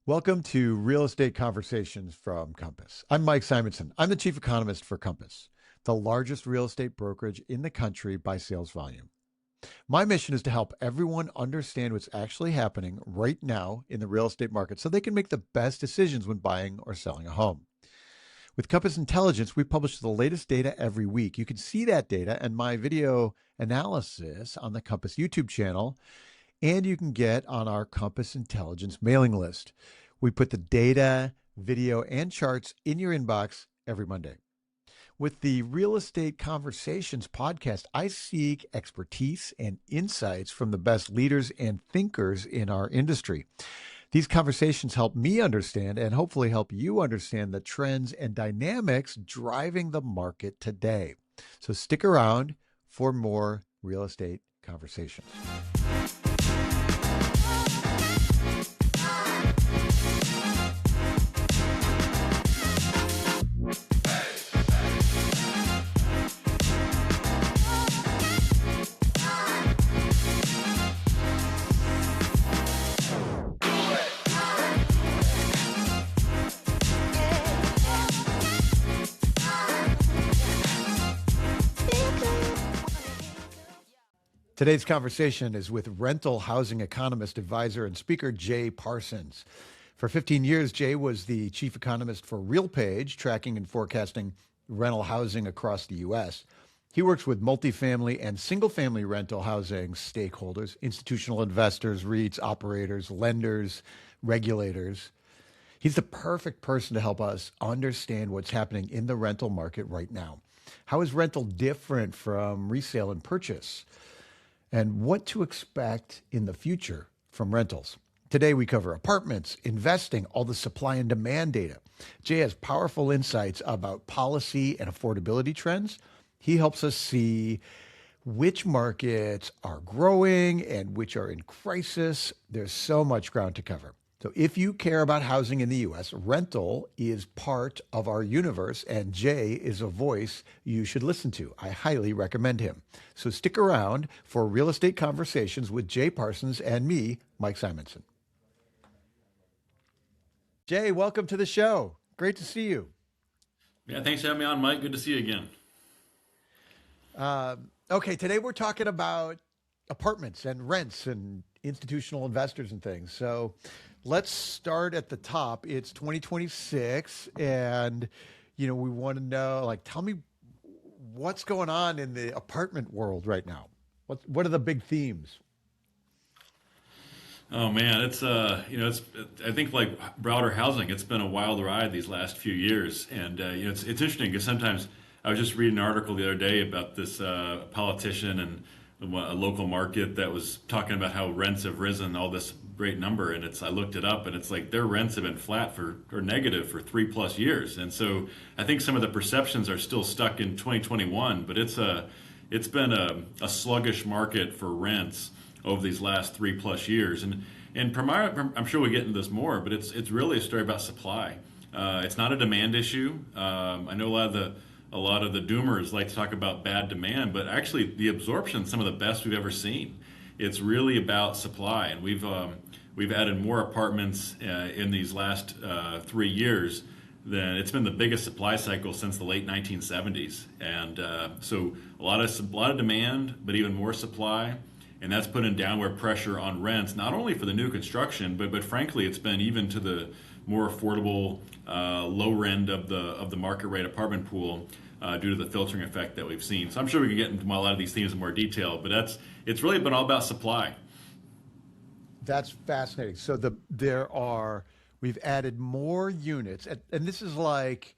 Welcome to Real Estate Conversations from Compass. I'm Mike Simonsen. I'm the chief economist for Compass, the largest real estate brokerage in the country by sales volume. My mission is to help everyone understand what's actually happening right now in the real estate market so they can make the best decisions when buying or selling a home. With Compass Intelligence, we publish the latest data every week. You can see that data and my video analysis on the Compass YouTube channel, and you can get on our Compass Intelligence mailing list. We put the data, video, and charts in your inbox every Monday. With the Real Estate Conversations podcast, I seek expertise and insights from the best leaders and thinkers in our industry. These conversations help me understand and hopefully help you understand the trends and dynamics driving the market today. So stick around for more real estate conversations. Today's conversation is with rental housing economist, advisor, and speaker Jay Parsons. For 15 years, Jay was the chief economist for RealPage, tracking and forecasting rental housing across the U.S. He works with multifamily and single-family rental housing stakeholders, institutional investors, REITs, operators, lenders, regulators. He's the perfect person to help us understand what's happening in the rental market right now. How is rental different from resale and purchase? And what to expect in the future from rentals. Today, we cover apartments, investing, all the supply and demand data. Jay has powerful insights about policy and affordability trends. He helps us see which markets are growing and which are in crisis. There's so much ground to cover. So if you care about housing in the U.S., rental is part of our universe, and Jay is a voice you should listen to. I highly recommend him. So stick around for Real Estate Conversations with Jay Parsons and me, Mike Simonsen. Jay, welcome to the show. Great to see you. Yeah, thanks for having me on, Mike. Good to see you again. Okay, today we're talking about apartments and rents and institutional investors and things. So let's start at the top. It's 2026, and we want to know, tell me what's going on in the apartment world right now. What are the big themes? Oh man, it's I think like broader housing, it's been a wild ride these last few years, and it's interesting because sometimes I was just reading an article the other day about this politician and a local market that was talking about how rents have risen all this great number, and I looked it up, and it's like their rents have been flat or negative for 3+ years, and so I think some of the perceptions are still stuck in 2021, but it's been a sluggish market for rents over these last 3+ years, and I'm sure we'll get into this more, but it's really a story about supply. It's not a demand issue. I know a lot of the doomers like to talk about bad demand, but actually the absorption is some of the best we've ever seen. It's really about supply, and we've added more apartments in these last 3 years than it's been the biggest supply cycle since the late 1970s. And so a lot of demand, but even more supply, and that's putting downward pressure on rents, not only for the new construction, but frankly, it's been even to the more affordable lower end of the market rate apartment pool due to the filtering effect that we've seen. So I'm sure we can get into a lot of these themes in more detail, but it's really been all about supply. That's fascinating. So we've added more units, and this is like,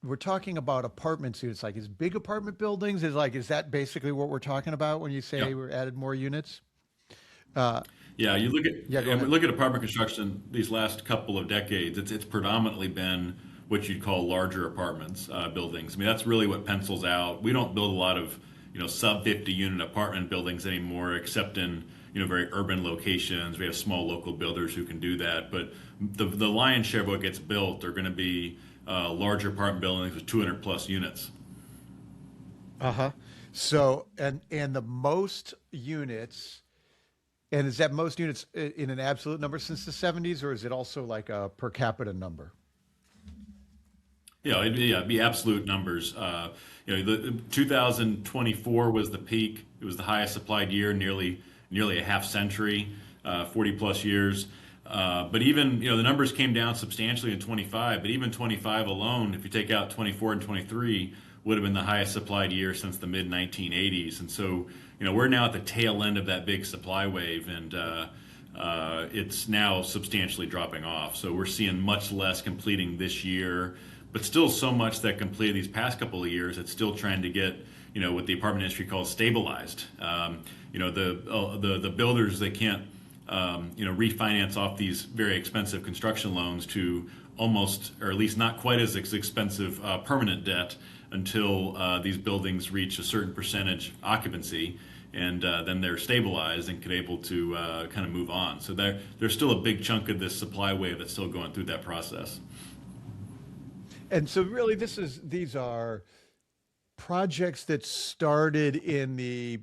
we're talking about apartments. It's like, is big apartment buildings, is that basically what we're talking about when you say Yeah. we're added more units? Yeah, you look at Yeah, go and we ahead. look at apartment construction these last couple of decades. It's predominantly been what you'd call larger apartments buildings. I mean, that's really what pencils out. We don't build a lot of sub 50 unit apartment buildings anymore, except in very urban locations. We have small local builders who can do that, but the lion's share of what gets built are going to be larger apartment buildings with 200+ units. Uh-huh. So, and the most units And is that most units in an absolute number since the 70s, or is it also like a per capita number? It'd be absolute numbers. The 2024 was the peak. It was the highest supplied year, nearly a half century, 40 plus years. But even the numbers came down substantially in 25. But even 25 alone, if you take out 24 and 23, would have been the highest supplied year since the mid 1980s. And so we're now at the tail end of that big supply wave, and it's now substantially dropping off. So we're seeing much less completing this year, but still so much that completed these past couple of years. It's still trying to get what the apartment industry calls stabilized. The builders, they can't refinance off these very expensive construction loans to almost, or at least not quite as expensive permanent debt until these buildings reach a certain percentage occupancy, and then they're stabilized and can able to kind of move on. So there's still a big chunk of this supply wave that's still going through that process. And so really these are projects that started in the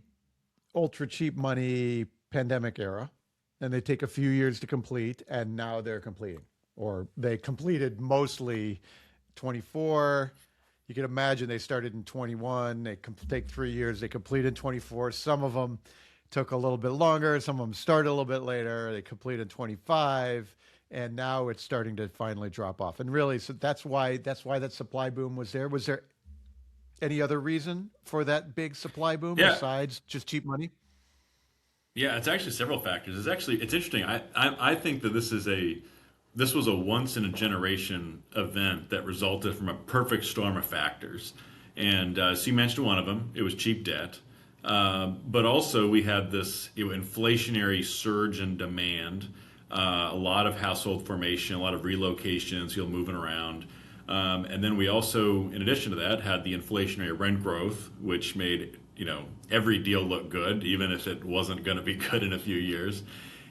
ultra cheap money pandemic era, and they take a few years to complete, and now they're completing, or they completed mostly 24. You can imagine they started in 21, they take 3 years, they complete in 24. Some of them took a little bit longer, some of them started a little bit later, they complete in 25, and now it's starting to finally drop off. And really, so that's why that supply boom was there. Was there any other reason for that big supply boom Yeah, besides just cheap money? yeah, it's actually several factors. It's interesting. I think that this was a once in a generation event that resulted from a perfect storm of factors. And so you mentioned one of them. It was cheap debt. But also we had this inflationary surge in demand, a lot of household formation, a lot of relocations, people moving around. And then we also, in addition to that, had the inflationary rent growth, which made every deal look good, even if it wasn't going to be good in a few years.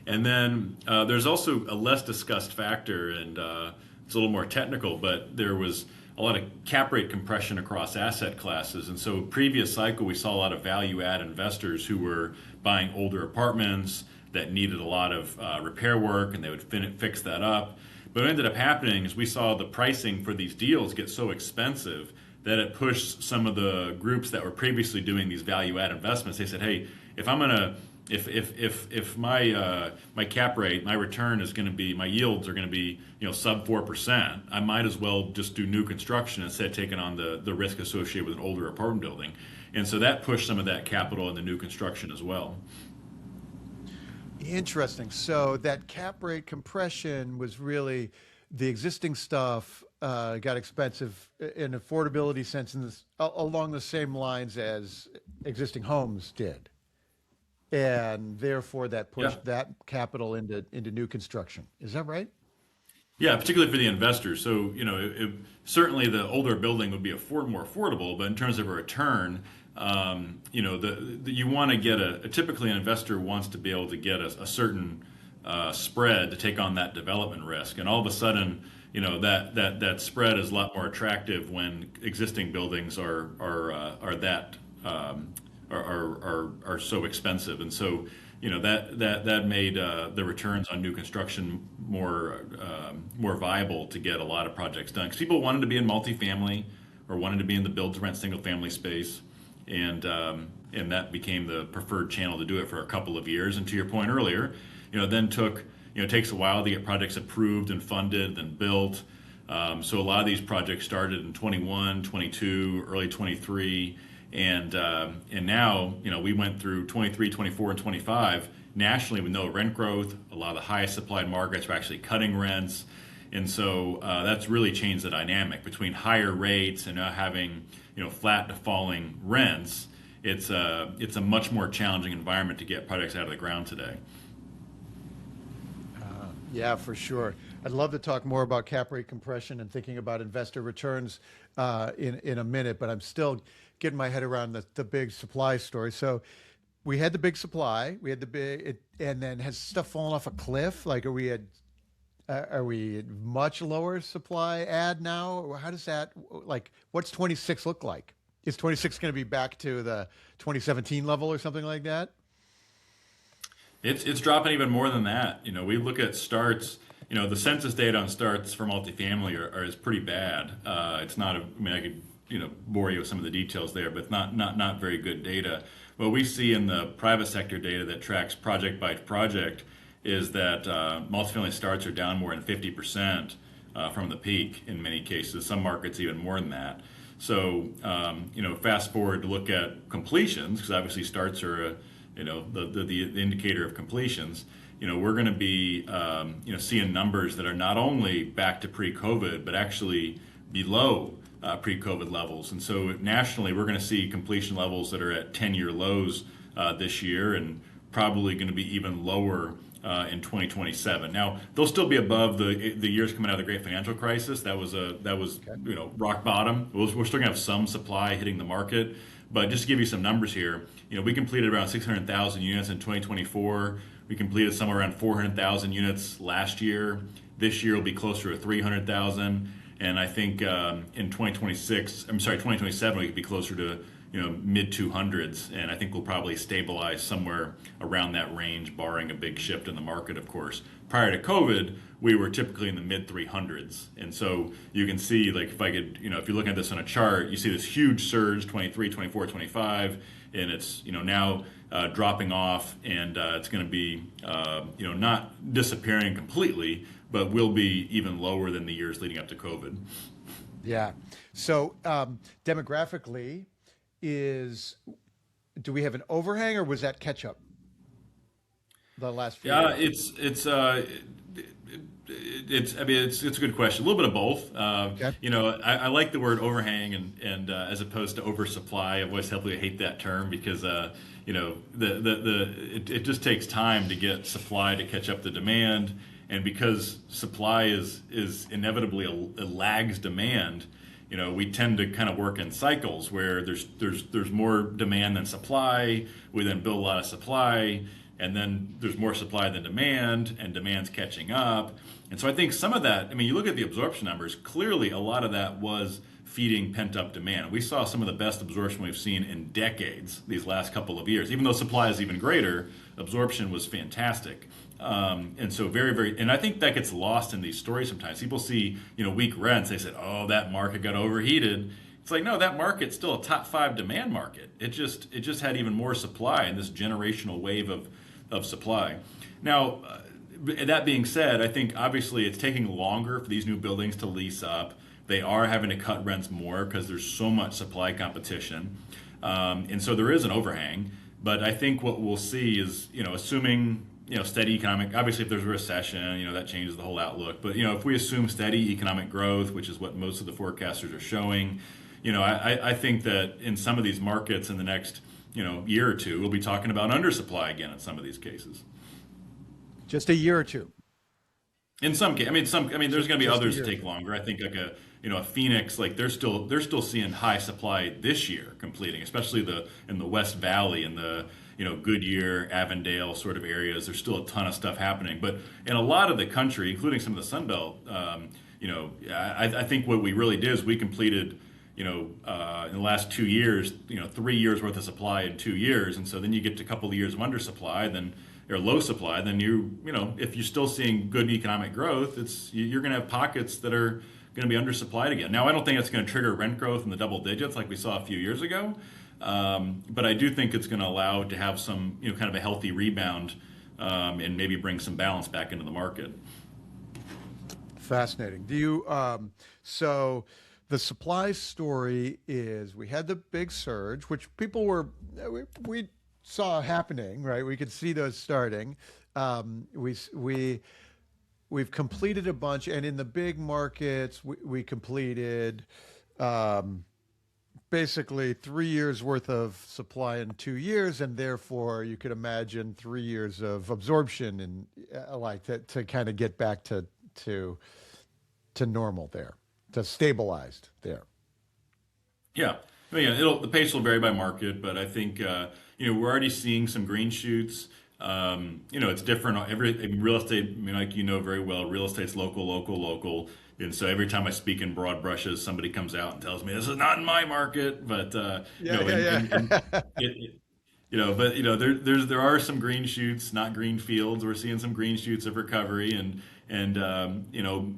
And then there's also a less discussed factor, and it's a little more technical, but there was a lot of cap rate compression across asset classes. And so previous cycle, we saw a lot of value add investors who were buying older apartments that needed a lot of repair work, and they would fix that up. But what ended up happening is we saw the pricing for these deals get so expensive that it pushed some of the groups that were previously doing these value add investments. They said, hey, if I'm gonna if my cap rate, my return is going to be, my yields are going to be sub 4%, I might as well just do new construction instead of taking on the risk associated with an older apartment building. And so that pushed some of that capital into new construction as well. Interesting. So that cap rate compression was really the existing stuff got expensive in affordability sense along the same lines as existing homes did. And therefore that Yeah. pushed that capital into new construction. Is that right? Yeah, particularly for the investors. So, certainly the older building would be more affordable, but in terms of a return, you want to get typically an investor wants to be able to get a certain spread to take on that development risk. And all of a sudden, that spread is a lot more attractive when existing buildings are so expensive. And so, that made the returns on new construction more viable to get a lot of projects done, because people wanted to be in multifamily or wanted to be in the build to rent single family space, and that became the preferred channel to do it for a couple of years. And to your point earlier, then it takes a while to get projects approved and funded and built. So a lot of these projects started in 21, 22, early 23. And now, we went through 23, 24, and 25 nationally with no rent growth. A lot of the highest supplied markets are actually cutting rents. And so that's really changed the dynamic between higher rates and now having, flat to falling rents. It's a much more challenging environment to get projects out of the ground today. Yeah, for sure. I'd love to talk more about cap rate compression and thinking about investor returns in a minute, but I'm still getting my head around the big supply story. So we had the big supply, we had and then has stuff fallen off a cliff? Like, are we much lower supply add now? Or how does that, like, what's 26 look like? Is 26 going to be back to the 2017 level or something like that? It's dropping even more than that. We look at starts. The census data on starts for multifamily is pretty bad. It's not. I mean, I could bore you with some of the details there, but not very good data. What we see in the private sector data that tracks project by project is that multifamily starts are down more than 50% from the peak in many cases. Some markets even more than that. So, fast forward to look at completions, because obviously starts are the indicator of completions. We're going to be seeing numbers that are not only back to pre-COVID, but actually below pre-COVID levels. And so nationally, we're going to see completion levels that are at 10-year lows this year, and probably going to be even lower in 2027. Now, they'll still be above the years coming out of the Great Financial Crisis. That was Okay. rock bottom. We're still going to have some supply hitting the market, but just to give you some numbers here, we completed around 600,000 units in 2024. We completed somewhere around 400,000 units last year. This year will be closer to 300,000, and I think in 2027, we could be closer to mid 200s, and I think we'll probably stabilize somewhere around that range, barring a big shift in the market, of course. Prior to COVID, we were typically in the mid 300s, and so you can see, like, if you're looking at this on a chart, you see this huge surge, 23, 24, 25, and it's now dropping off, and it's going to be not disappearing completely, but will be even lower than the years leading up to COVID. Yeah. So demographically, do we have an overhang or was that catch up the last few Yeah, years? it's I mean it's a good question. A little bit of both. Okay. I like the word overhang and as opposed to oversupply. I've always heavily hate that term because it just takes time to get supply to catch up to demand, and because supply is inevitably a lags demand. We tend to kind of work in cycles where there's more demand than supply. We then build a lot of supply, and then there's more supply than demand, and demand's catching up. And so I think some of that, I mean, you look at the absorption numbers, clearly a lot of that was feeding pent-up demand. We saw some of the best absorption we've seen in decades these last couple of years. Even though supply is even greater, absorption was fantastic. And so and I think that gets lost in these stories sometimes. People see, weak rents. They said, oh, that market got overheated. It's like, no, that market's still a top 5 demand market. It just had even more supply in this generational wave of supply. Now, that being said, I think obviously it's taking longer for these new buildings to lease up. They are having to cut rents more because there's so much supply competition. And so there is an overhang. But I think what we'll see is, assuming steady economic. Obviously, if there's a recession, that changes the whole outlook. But if we assume steady economic growth, which is what most of the forecasters are showing, I think that in some of these markets in the next year or two, we'll be talking about undersupply again in some of these cases. Just a year or two. In some cases, there's going to be Just a others year that or take two. longer. I think like a Phoenix, like they're still seeing high supply this year completing, especially in the West Valley and the Goodyear, Avondale sort of areas. There's still a ton of stuff happening, but in a lot of the country, including some of the Sun Belt, I think what we really did is we completed. In the last 2 years, 3 years worth of supply in 2 years, and so then you get to a couple of years of undersupply, then or low supply, then if you're still seeing good economic growth, you're going to have pockets that are going to be undersupplied again. Now, I don't think it's going to trigger rent growth in the double digits like we saw a few years ago, but I do think it's going to allow it to have some kind of a healthy rebound and maybe bring some balance back into the market. Fascinating. So the supply story is we had the big surge, which we saw happening, right? We could see those starting. We've completed a bunch, and in the big markets, we completed basically 3 years worth of supply in 2 years, and therefore you could imagine 3 years of absorption and like to kind of get back to normal there, to stabilized there. Yeah, the pace will vary by market, but I think we're already seeing some green shoots. It's different. In real estate, like very well, real estate's local, and so every time I speak in broad brushes, somebody comes out and tells me this is not in my market. But Yeah. But there are some green shoots, not green fields. We're seeing some green shoots of recovery, and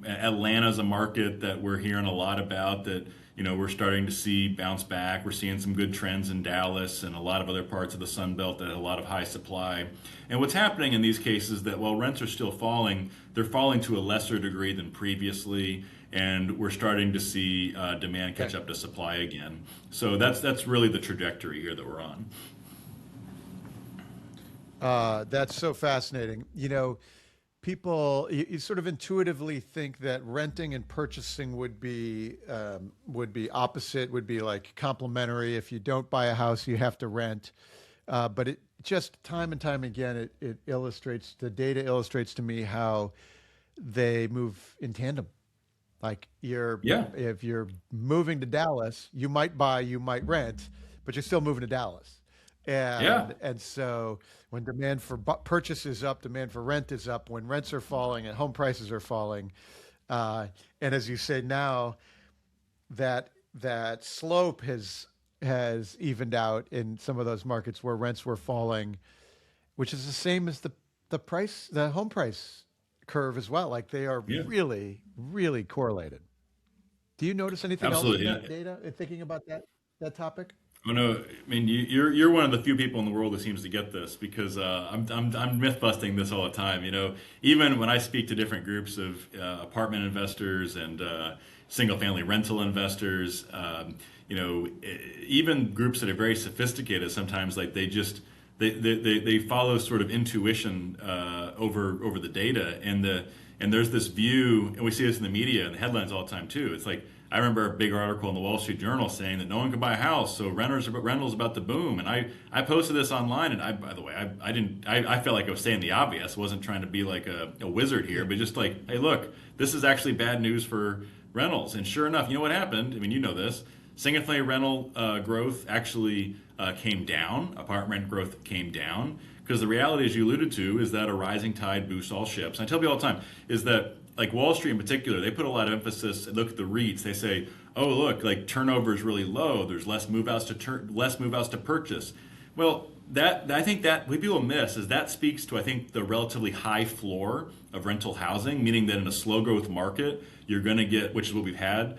Atlanta's a market that we're hearing a lot about that we're starting to see bounce back. We're seeing some good trends in Dallas and a lot of other parts of the Sun Belt that had a lot of high supply. And what's happening in these cases that while rents are still falling, they're falling to a lesser degree than previously, and we're starting to see demand catch up to supply again. So that's really the trajectory here that we're on. That's so fascinating. People, you sort of intuitively think that renting and purchasing would be opposite, would be like complementary. If you don't buy a house, you have to rent. But it just time and time again, it illustrates, the data illustrates to me how they move in tandem. Like Yeah, if you're moving to Dallas, you might buy, you might rent, but you're still moving to Dallas. yeah, And so when demand for purchase is up, demand for rent is up. When rents are falling and home prices are falling, and as you say now, that slope has evened out in some of those markets where rents were falling, which is the same as the home price curve as well. Like they are yeah, really, really correlated. Do you notice anything else in absolutely. that data in thinking about that topic? Oh no, I mean you're one of the few people in the world that seems to get this because I'm myth busting this all the time. Even when I speak to different groups of apartment investors and single family rental investors, even groups that are very sophisticated sometimes like they follow sort of intuition over the data and there's this view, and we see this in the media and the headlines all the time too. It's like I remember a big article in the Wall Street Journal saying that no one could buy a house, so rentals about to boom. And I posted this online, and by the way, I felt like I was saying the obvious. I wasn't trying to be like a wizard here, but just like, hey, look, this is actually bad news for rentals. And sure enough, you know what happened? I mean, you know this. Single family rental growth actually came down. Apartment growth came down because the reality, as you alluded to, is that a rising tide boosts all ships. And I tell people all the time is that like Wall Street in particular, they put a lot of emphasis. Look at the REITs. They say, "Oh, look, like turnover is really low. There's less move-outs to purchase." Well, that I think that what people miss is that speaks to I think the relatively high floor of rental housing, meaning that in a slow growth market, you're going to get, which is what we've had,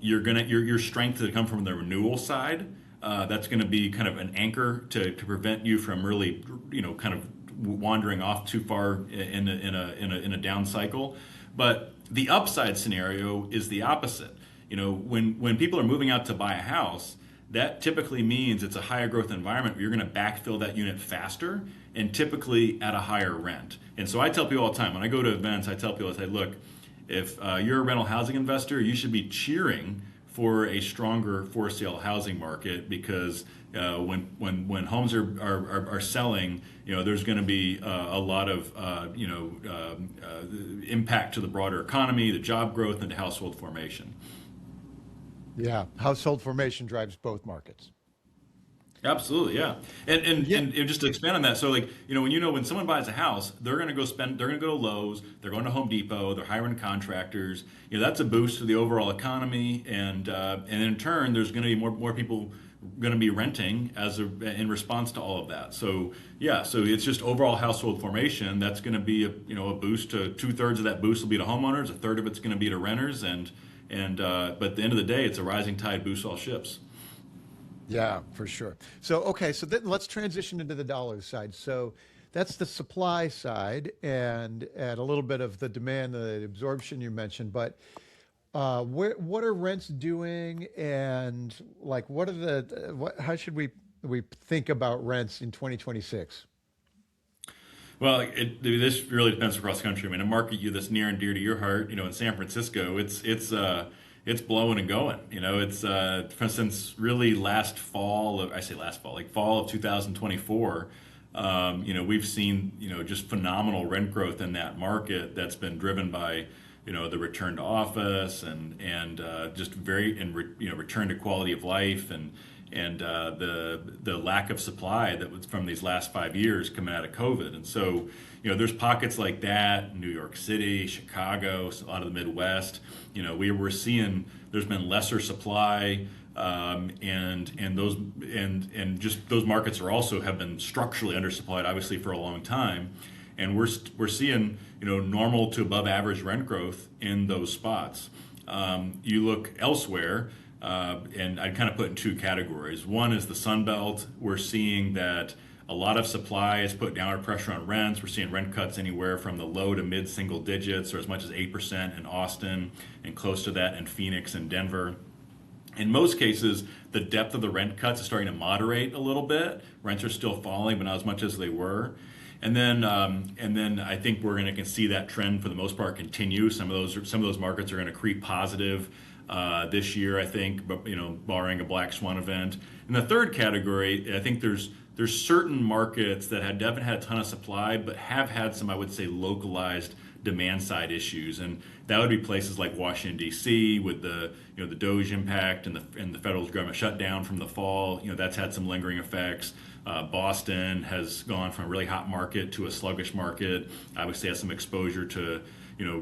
your strength to come from the renewal side. That's going to be kind of an anchor to prevent you from really, kind of wandering off too far in a down cycle. But the upside scenario is the opposite. When people are moving out to buy a house, that typically means it's a higher growth environment where you're going to backfill that unit faster and typically at a higher rent. And so I tell people all the time when I go to events, I tell people, I say, look, if you're a rental housing investor, you should be cheering for a stronger for sale housing market because when homes are selling, there's going to be a lot of impact to the broader economy, the job growth, and to household formation. Yeah, household formation drives both markets. Absolutely, yeah. And, Yeah, and and just to expand on that, so like when someone buys a house, they're gonna go to Lowe's, they're going to Home Depot, they're hiring contractors. That's a boost to the overall economy, and in turn, there's going to be more people going to be renting in response to all of that. So yeah, so it's just overall household formation. That's going to be a boost to 2/3 of that boost will be to homeowners, a third of it's going to be to renters, and but at the end of the day, it's a rising tide boosts all ships. yeah, for sure. So, okay, so then let's transition into the dollar side. So that's the supply side and a little bit of the demand, the absorption you mentioned. But what are rents doing, and like how should we think about rents in 2026? Well, this really depends across the country. I mean, a market that's near and dear to your heart, in San Francisco, it's blowing and going. It's for instance, really last fall. I say last fall, like fall of 2024. We've seen just phenomenal rent growth in that market that's been driven by the return to office and just return to quality of life and the lack of supply that was from these last 5 years coming out of COVID. And so, there's pockets like that, New York City, Chicago, a lot of the Midwest. We're seeing there's been lesser supply And just those markets are also have been structurally undersupplied, obviously, for a long time, and we're seeing normal to above average rent growth in those spots. You look elsewhere, and I'd kind of put in two categories. One is the Sun Belt. We're seeing that a lot of supply has put downward pressure on rents. We're seeing rent cuts anywhere from the low to mid single digits, or as much as 8% in Austin, and close to that in Phoenix and Denver. In most cases, the depth of the rent cuts is starting to moderate a little bit. Rents are still falling, but not as much as they were. And then I think we're going to see that trend for the most part continue. Some of those markets are going to creep positive this year, I think, but barring a black swan event. In the third category, I think there's certain markets that haven't had a ton of supply, but have had some, I would say, localized demand side issues, and that would be places like Washington D.C. with the the Doge impact and the federal government shutdown from the fall. That's had some lingering effects. Boston has gone from a really hot market to a sluggish market. Obviously, has some exposure to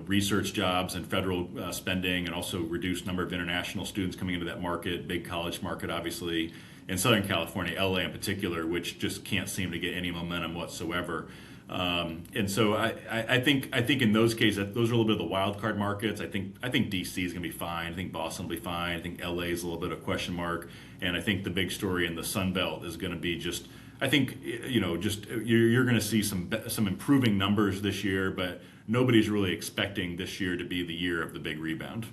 research jobs and federal spending, and also reduced number of international students coming into that market. Big college market, obviously. In Southern California, LA in particular, which just can't seem to get any momentum whatsoever. And so I think in those cases, those are a little bit of the wild card markets. I think DC is going to be fine. I think Boston will be fine. I think LA is a little bit of a question mark. And I think the big story in the Sun Belt is going to be just, I think, you're going to see some improving numbers this year, but nobody's really expecting this year to be the year of the big rebound.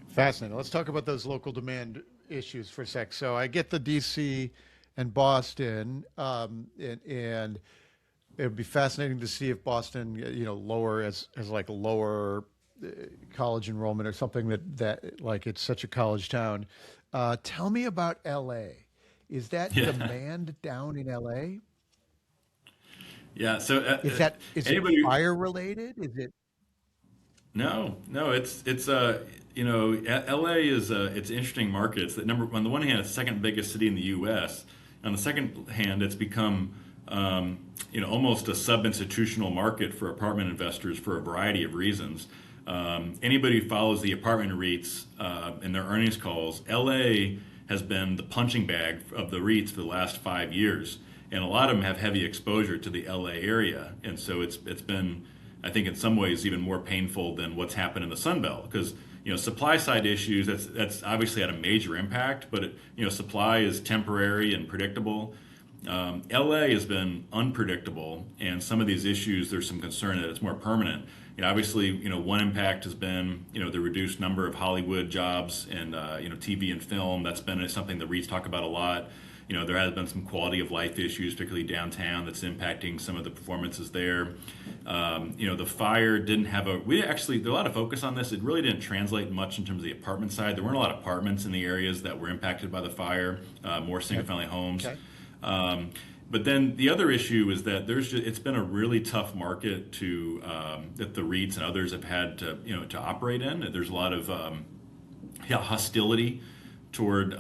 Fascinating. Let's talk about those local demand issues for a sec. So I get the DC and Boston, and it would be fascinating to see if Boston, lower as like a lower college enrollment or something that like it's such a college town. Tell me about LA. Is that Yeah. demand down in LA? Yeah. So Is it anybody? fire related? Is it No, it's LA is it's an interesting market. It's the number on the one hand, it's the second biggest city in the U.S. On the second hand, it's become almost a sub-institutional market for apartment investors for a variety of reasons. Anybody who follows the apartment REITs in their earnings calls, LA has been the punching bag of the REITs for the last 5 years, and a lot of them have heavy exposure to the LA area, and so it's been, I think, in some ways even more painful than what's happened in the Sun Belt, because supply side issues, that's obviously had a major impact, but supply is temporary and predictable. LA has been unpredictable, and some of these issues, there's some concern that it's more permanent. Obviously, one impact has been the reduced number of Hollywood jobs and TV and film. That's been something the REITs talk about a lot. There has been some quality of life issues, particularly downtown, that's impacting some of the performances there. The fire didn't have there's a lot of focus on this. It really didn't translate much in terms of the apartment side. There weren't a lot of apartments in the areas that were impacted by the fire, more single family homes. okay? But then the other issue is that it's been a really tough market that the REITs and others have had to operate in. There's a lot of hostility toward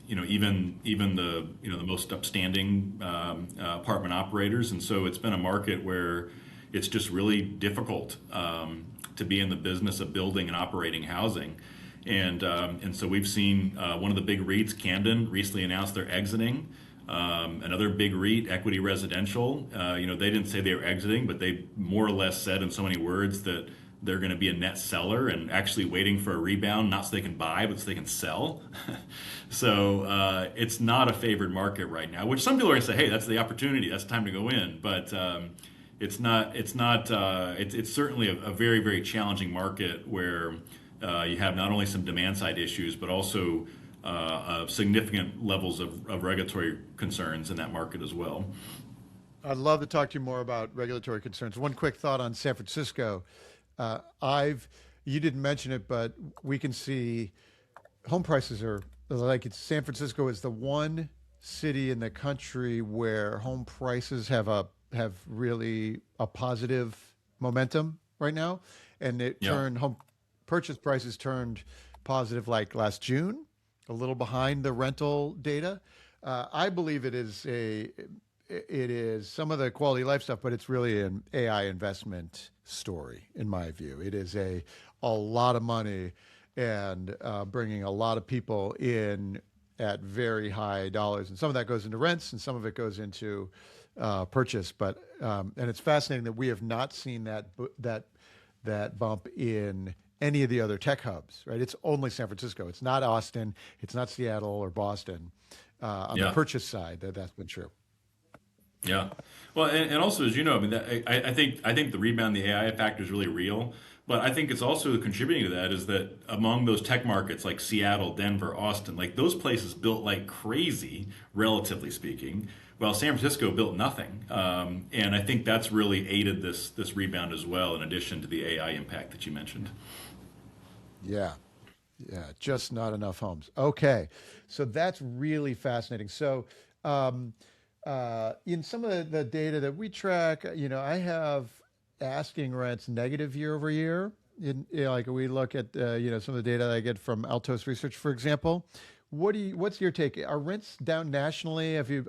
even the most upstanding apartment operators, and so it's been a market where it's just really difficult to be in the business of building and operating housing. And so we've seen one of the big REITs, Camden, recently announced they're exiting. Another big REIT, Equity Residential, they didn't say they were exiting, but they more or less said in so many words that they're going to be a net seller and actually waiting for a rebound, not so they can buy, but so they can sell. So it's not a favored market right now, which some people are going to say, hey, that's the opportunity, that's the time to go in. But it's not. It's certainly a very, very challenging market where you have not only some demand side issues, but also significant levels of regulatory concerns in that market as well. I'd love to talk to you more about regulatory concerns. One quick thought on San Francisco. You didn't mention it, but we can see home prices are like San Francisco is the one city in the country where home prices have really a positive momentum right now, and Yeah. home purchase prices turned positive like last June, a little behind the rental data. I believe it is some of the quality of life stuff, but it's really an AI investment story in my view. It is a lot of money and bringing a lot of people in at very high dollars. And some of that goes into rents, and some of it goes into purchase. But and it's fascinating that we have not seen that bump in any of the other tech hubs, right? It's only San Francisco. It's not Austin. It's not Seattle or Boston. On the Yeah. purchase side, that's been true. Yeah. Well, and also, as you know, I mean, I think the rebound, the AI factor is really real. But I think it's also contributing to that is that among those tech markets like Seattle, Denver, Austin, like those places built like crazy, relatively speaking, while San Francisco built nothing. And I think that's really aided this rebound as well, in addition to the AI impact that you mentioned. Yeah. Yeah, just not enough homes. Okay, so that's really fascinating. So, um, in some of the data that we track, I have asking rents negative year over year. Like we look at, some of the data that I get from Altos Research, for example. What's your take? Are rents down nationally? If you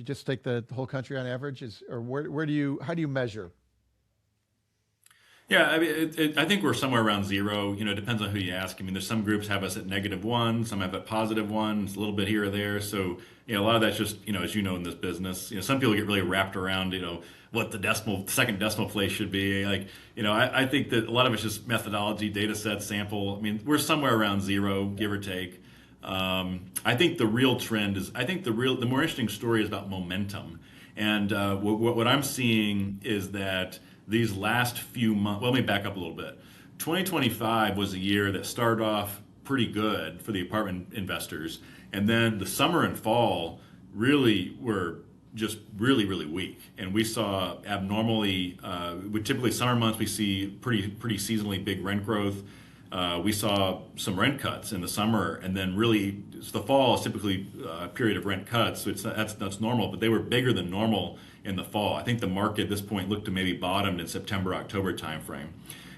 just take the whole country on average, or how do you measure? Yeah, I mean, I think we're somewhere around zero. You know, it depends on who you ask. I mean, there's some groups have us at -1, some have at +1, it's a little bit here or there. So, a lot of that's just, as you know, in this business, some people get really wrapped around, what the second decimal place should be. Like, I think that a lot of it's just methodology, data set, sample. I mean, we're somewhere around zero, give or take. I think the real trend is, I think the more interesting story is about momentum. And what I'm seeing is that these last few months, well, let me back up a little bit. 2025 was a year that started off pretty good for the apartment investors. And then the summer and fall really were just really, really weak. And we saw abnormally, typically summer months, we see pretty seasonally big rent growth. We saw some rent cuts in the summer, and then really so the fall is typically a period of rent cuts, so that's normal. But they were bigger than normal in the fall. I think the market at this point looked to maybe bottomed in September, October timeframe,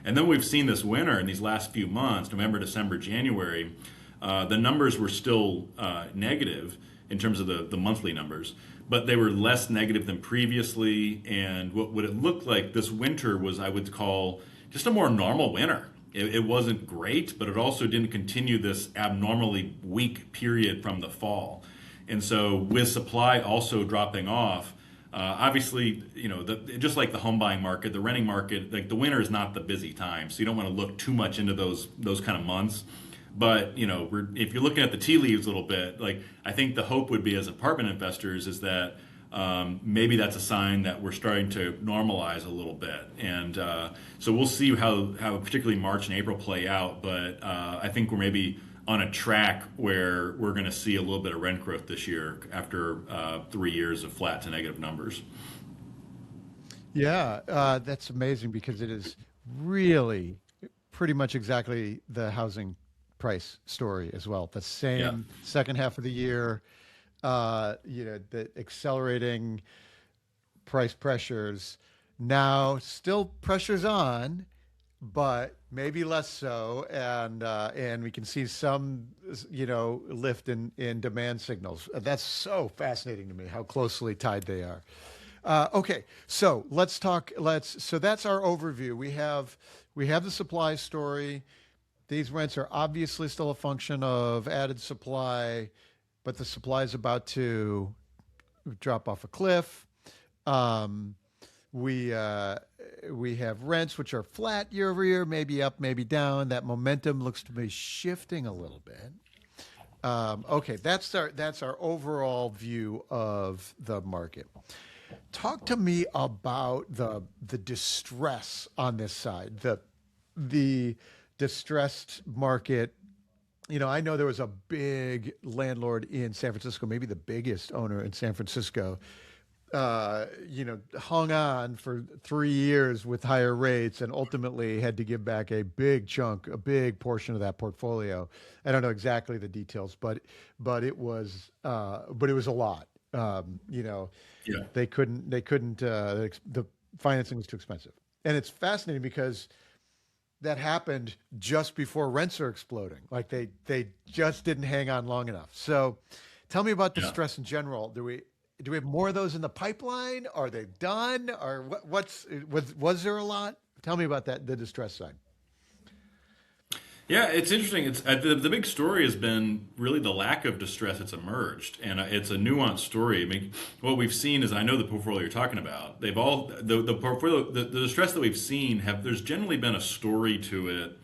and then we've seen this winter in these last few months, November, December, January. The numbers were still negative in terms of the monthly numbers, but they were less negative than previously. And what it looked like this winter was, I would call, just a more normal winter. It wasn't great, but it also didn't continue this abnormally weak period from the fall. And so with supply also dropping off, obviously, just like the home buying market, the renting market, like the winter is not the busy time. So you don't want to look too much into those kind of months. But, if you're looking at the tea leaves a little bit, like I think the hope would be as apartment investors is that maybe that's a sign that we're starting to normalize a little bit. And so we'll see how particularly March and April play out. But I think we're maybe on a track where we're going to see a little bit of rent growth this year after 3 years of flat to negative numbers. Yeah, that's amazing because it is really pretty much exactly the housing price story as well. The Yeah. same second half of the year, the accelerating price pressures. Now, still pressures on, but maybe less so, and we can see some, lift in demand signals. That's so fascinating to me how closely tied they are. Okay, so let's talk. So that's our overview. We have the supply story. These rents are obviously still a function of added supply, but the supply is about to drop off a cliff. Um, we uh, we have rents which are flat year over year, maybe up, maybe down. That momentum looks to be shifting a little bit. Okay, that's our overall view of the market. Talk to me about the distress on this side, the distressed market. I know there was a big landlord in San Francisco, maybe the biggest owner in San Francisco, hung on for 3 years with higher rates and ultimately had to give back a big chunk, a big portion of that portfolio. I don't know exactly the details, but it was a lot. Yeah. They couldn't. The financing was too expensive, and it's fascinating because that happened just before rents are exploding. Like they just didn't hang on long enough. So, tell me about Yeah. distress in general. Do we have more of those in the pipeline? Are they done? Or was there a lot? Tell me about that, the distress side. Yeah, it's interesting. It's the big story has been really the lack of distress that's emerged, and it's a nuanced story. I mean, what we've seen is, I know the portfolio you're talking about. They've all the portfolio, the distress that we've seen have. There's generally been a story to it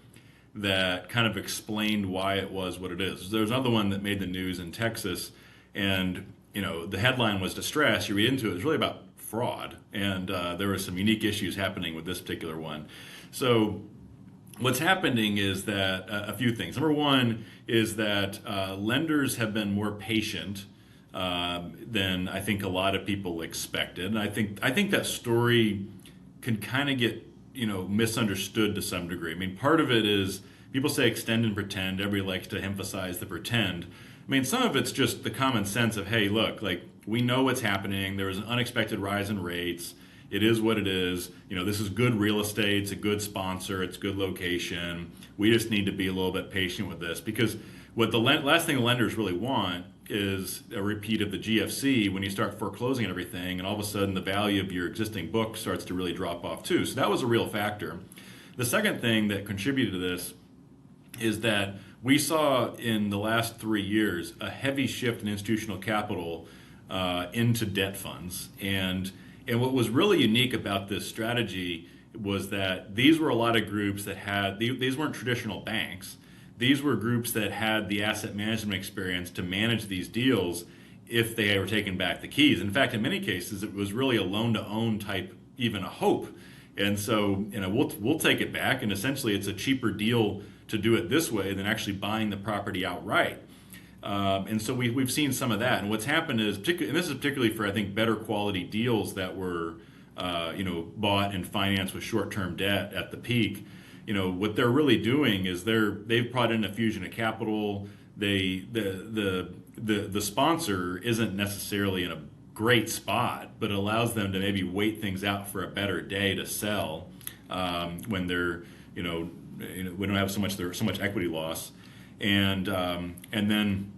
that kind of explained why it was what it is. There's another one that made the news in Texas, and the headline was distress. You read into it, it's really about fraud, and there were some unique issues happening with this particular one. So what's happening is that a few things. Number one is that lenders have been more patient than I think a lot of people expected, and I think that story can kind of get misunderstood to some degree. I mean, part of it is people say extend and pretend. Everybody likes to emphasize the pretend. I mean, some of it's just the common sense of, hey, look, like, we know what's happening. There was an unexpected rise in rates. It is what it is. This is good real estate. It's a good sponsor. It's good location. We just need to be a little bit patient with this, because what the last thing the lenders really want is a repeat of the GFC, when you start foreclosing and everything, and all of a sudden the value of your existing book starts to really drop off too. So that was a real factor. The second thing that contributed to this is that we saw in the last 3 years a heavy shift in institutional capital into debt funds. And what was really unique about this strategy was that these were a lot of groups that these weren't traditional banks. These were groups that had the asset management experience to manage these deals if they were taking back the keys. In fact, in many cases, it was really a loan-to-own type, even a hope. And so, we'll take it back, and essentially it's a cheaper deal to do it this way than actually buying the property outright. And so we've seen some of that. And what's happened is, and this is particularly for, I think, better quality deals that were bought and financed with short-term debt at the peak. What they're really doing is they've brought in a fusion of capital. The sponsor isn't necessarily in a great spot, but it allows them to maybe wait things out for a better day to sell when they're we don't have so much equity loss, and then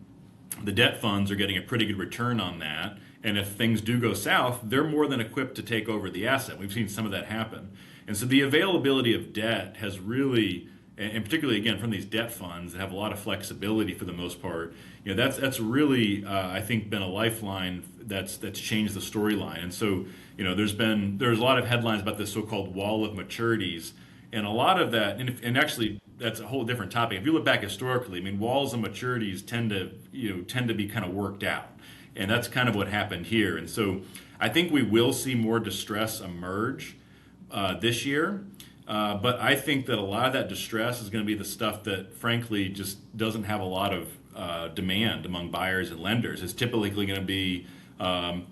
the debt funds are getting a pretty good return on that. And if things do go south, they're more than equipped to take over the asset. We've seen some of that happen. And so the availability of debt has really, and particularly again from these debt funds that have a lot of flexibility for the most part, that's really I think been a lifeline that's changed the storyline. And so there's a lot of headlines about this so-called wall of maturities, and a lot of that, and actually that's a whole different topic. If you look back historically, I mean, walls and maturities tend to be kind of worked out. And that's kind of what happened here. And so I think we will see more distress emerge this year. But I think that a lot of that distress is going to be the stuff that, frankly, just doesn't have a lot of demand among buyers and lenders. It's typically going to be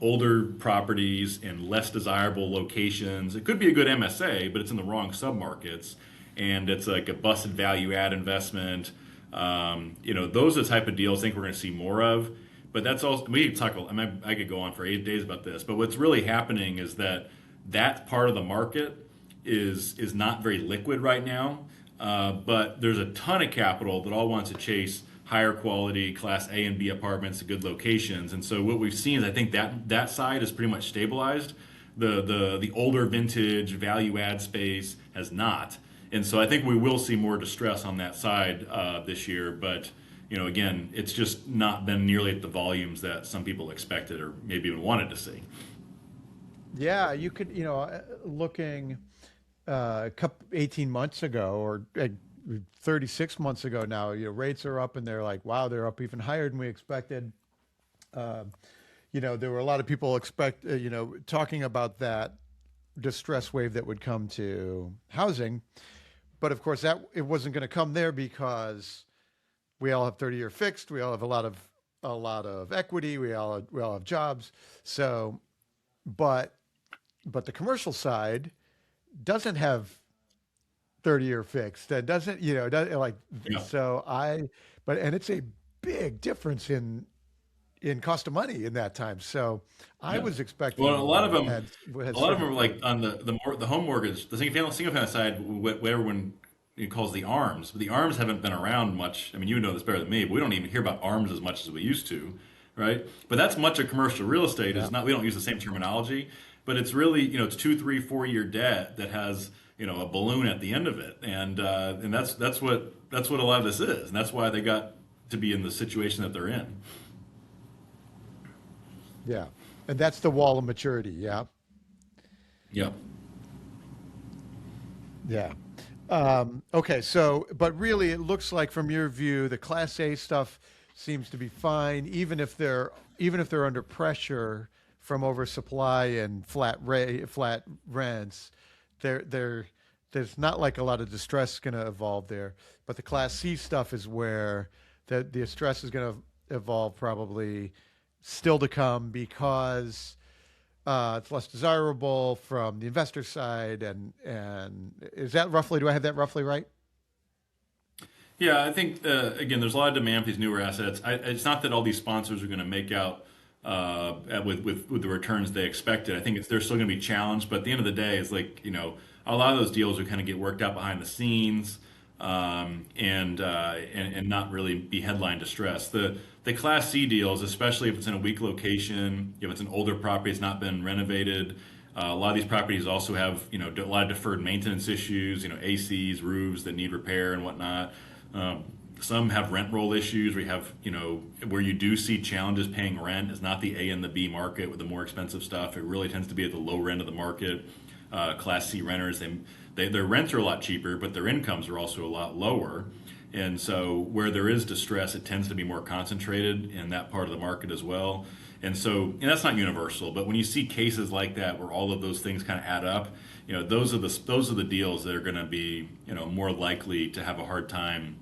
older properties in less desirable locations. It could be a good MSA, but it's in the wrong submarkets. And it's like a busted value add investment. Those are the type of deals I think we're going to see more of. But that's also, I could go on for 8 days about this, but what's really happening is that part of the market is not very liquid right now, but there's a ton of capital that all wants to chase higher quality Class A and B apartments at good locations. And so what we've seen is I think that side is pretty much stabilized. The older vintage value add space has not. And so I think we will see more distress on that side this year, but again, it's just not been nearly at the volumes that some people expected or maybe even wanted to see. Yeah, you could, looking 18 months ago or 36 months ago now, rates are up and they're like, wow, they're up even higher than we expected. There were a lot of people talking about that distress wave that would come to housing. But of course, that it wasn't going to come there because we all have 30-year fixed. We all have a lot of equity. We all have jobs. So, but the commercial side doesn't have 30-year fixed. That doesn't, like. Yeah. So and it's a big difference in cost of money in that time. So I Yeah. was expecting. Well, a lot of them, had are like on the home mortgage, the single family side, what everyone calls the ARMs. But the ARMs haven't been around much. I mean, you know this better than me, but we don't even hear about ARMs as much as we used to, right? But that's much of commercial real estate. Is not. We don't use the same terminology, but it's really it's 2, 3, 4 year debt that has a balloon at the end of it, and that's what a lot of this is, and that's why they got to be in the situation that they're in. Yeah. And that's the wall of maturity. Yeah. Yeah. Yeah. Okay. So, but really, it looks like from your view, the Class A stuff seems to be fine, even if they're under pressure from oversupply and flat rents. There's not like a lot of distress going to evolve there. But the Class C stuff is where the stress is going to evolve, probably still to come, because it's less desirable from the investor side. And is that roughly? Do I have that roughly right? Yeah, I think again, there's a lot of demand for these newer assets. It's not that all these sponsors are going to make out with the returns they expected. I think they're still going to be challenged, but at the end of the day, it's like a lot of those deals will kind of get worked out behind the scenes, and not really be headline distress. The Class C deals, especially if it's in a weak location, if it's an older property, it's not been renovated. A lot of these properties also have a lot of deferred maintenance issues, ACs, roofs that need repair and whatnot. Some have rent roll issues. We have, where you do see challenges paying rent. It's not the A and the B market with the more expensive stuff. It really tends to be at the low end of the market. Class C renters, their rents are a lot cheaper, but their incomes are also a lot lower. And so where there is distress, it tends to be more concentrated in that part of the market as well. And that's not universal, but when you see cases like that where all of those things kind of add up, those are the deals that are going to be more likely to have a hard time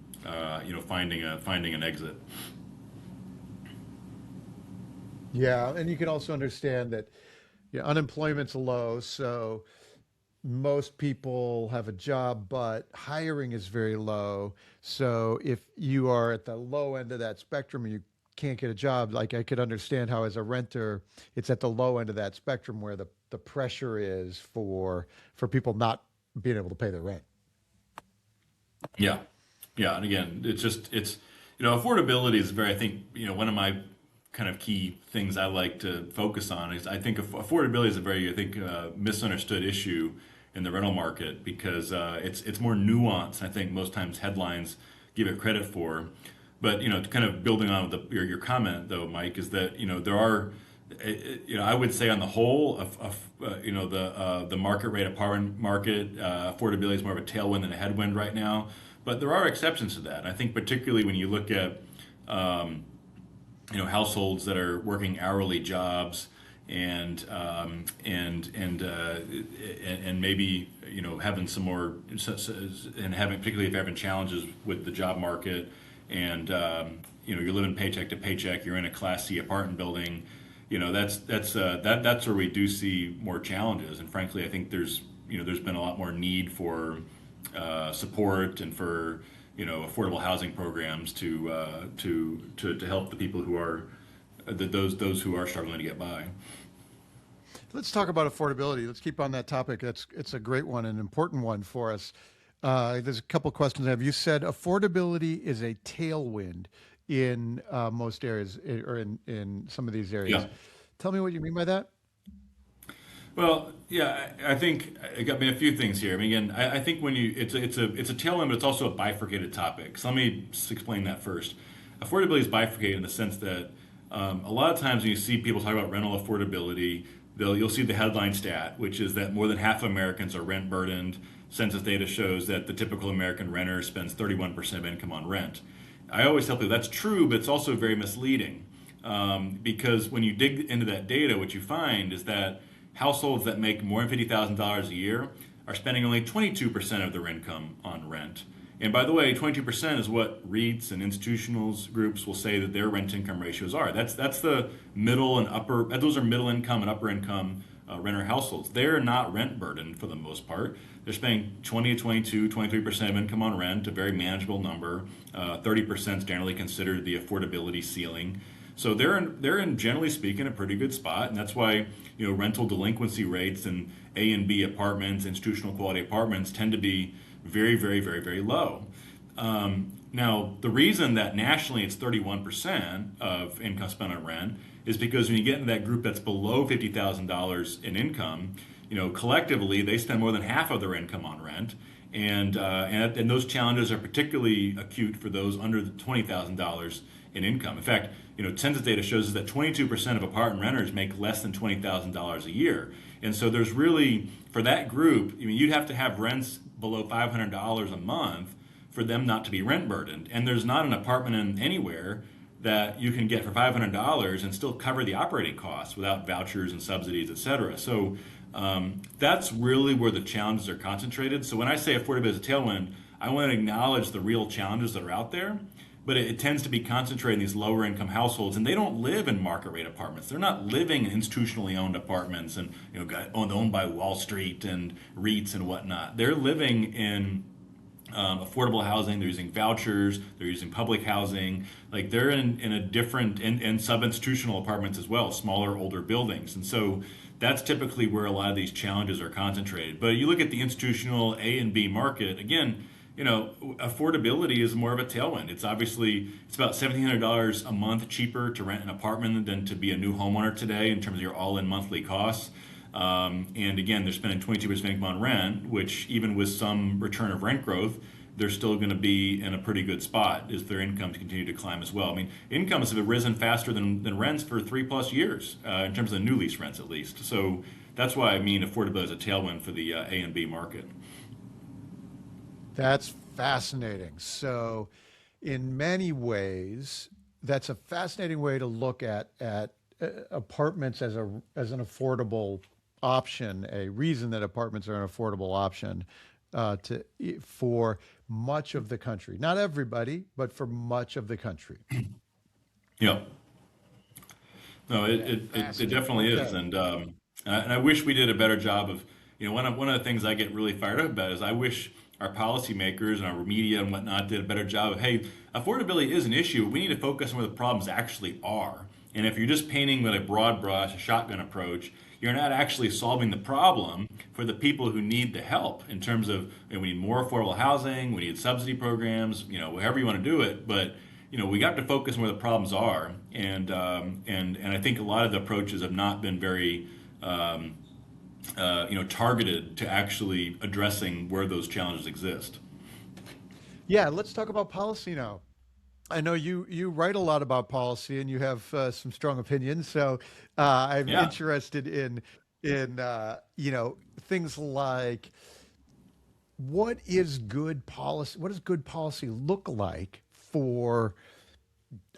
finding an exit. Yeah, and you can also understand that unemployment's low, so most people have a job, but hiring is very low. So if you are at the low end of that spectrum and you can't get a job, like, I could understand how as a renter, it's at the low end of that spectrum where the pressure is for people not being able to pay their rent. Yeah, yeah, and again, affordability is I think one of my kind of key things I like to focus on is I think affordability is a very misunderstood issue in the rental market, because it's more nuanced. I think most times headlines give it credit for. But kind of building on your comment though, Mike, is that there are, I would say on the whole, the market rate apartment market affordability is more of a tailwind than a headwind right now. But there are exceptions to that. I think particularly when you look at households that are working hourly jobs and maybe having some more, and having, particularly if you're having challenges with the job market, and you're living paycheck to paycheck, you're in a Class C apartment building, that's where we do see more challenges. And frankly, I think there's been a lot more need for support and for affordable housing programs to help the people who are those who are struggling to get by. Let's talk about affordability. Let's keep on that topic. It's a great one, an important one for us. There's a couple questions I have. You said affordability is a tailwind in most areas, or in some of these areas. Yeah. Tell me what you mean by that. Well, yeah, I think a few things here. I mean, again, I think when it's a tailwind, but it's also a bifurcated topic. So let me just explain that first. Affordability is bifurcated in the sense that a lot of times when you see people talk about rental affordability, you'll see the headline stat, which is that more than half of Americans are rent burdened. Census data shows that the typical American renter spends 31% of income on rent. I always tell people that's true, but it's also very misleading, because when you dig into that data, what you find is that households that make more than $50,000 a year are spending only 22% of their income on rent. And by the way, 22% is what REITs and institutional groups will say that their rent income ratios are. That's the middle and upper, those are middle income and upper income renter households. They're not rent burdened for the most part. They're spending 20 to 22, 23% of income on rent, a very manageable number. 30% is generally considered the affordability ceiling. So they're in generally speaking a pretty good spot, and that's why rental delinquency rates in A and B apartments, institutional quality apartments, tend to be very, very, very, very low. Now, the reason that nationally it's 31% of income spent on rent is because when you get into that group that's below $50,000 in income, collectively they spend more than half of their income on rent, and those challenges are particularly acute for those under the $20,000 in income. In fact, census data shows us that 22% of apartment renters make less than $20,000 a year, and so there's really, for that group, you'd have to have rents below $500 a month for them not to be rent burdened. And there's not an apartment in anywhere that you can get for $500 and still cover the operating costs without vouchers and subsidies, et cetera. So that's really where the challenges are concentrated. So when I say affordability is a tailwind, I want to acknowledge the real challenges that are out there, but it tends to be concentrated in these lower income households, and they don't live in market rate apartments. They're not living in institutionally owned apartments and owned by Wall Street and REITs and whatnot. They're living in affordable housing. They're using vouchers. They're using public housing. Like they're in a different and sub-institutional apartments as well, smaller, older buildings. And so that's typically where a lot of these challenges are concentrated. But you look at the institutional A and B market, again, affordability is more of a tailwind. It's about $1,700 a month cheaper to rent an apartment than to be a new homeowner today in terms of your all-in monthly costs. And again, they're spending 22% income on rent, which even with some return of rent growth, they're still going to be in a pretty good spot as their incomes continue to climb as well. I mean, incomes have risen faster than rents for 3+ years, in terms of the new lease rents at least. So that's why I mean affordability is a tailwind for the A and B market. That's fascinating. So, in many ways, that's a fascinating way to look at apartments as an affordable option. A reason that apartments are an affordable option for much of the country. Not everybody, but for much of the country. Yeah. No, it definitely is, Okay. and I wish we did a better job of, one of the things I get really fired up about is I wish our policymakers and our media and whatnot did a better job of, hey, affordability is an issue. We need to focus on where the problems actually are. And if you're just painting with a broad brush, a shotgun approach, you're not actually solving the problem for the people who need the help in terms of, we need more affordable housing, we need subsidy programs, however you want to do it. But we got to focus on where the problems are, and I think a lot of the approaches have not been very targeted to actually addressing where those challenges exist. Yeah, let's talk about policy now. I know you write a lot about policy and you have some strong opinions. So I'm Yeah. interested in things like what is good policy? What does good policy look like for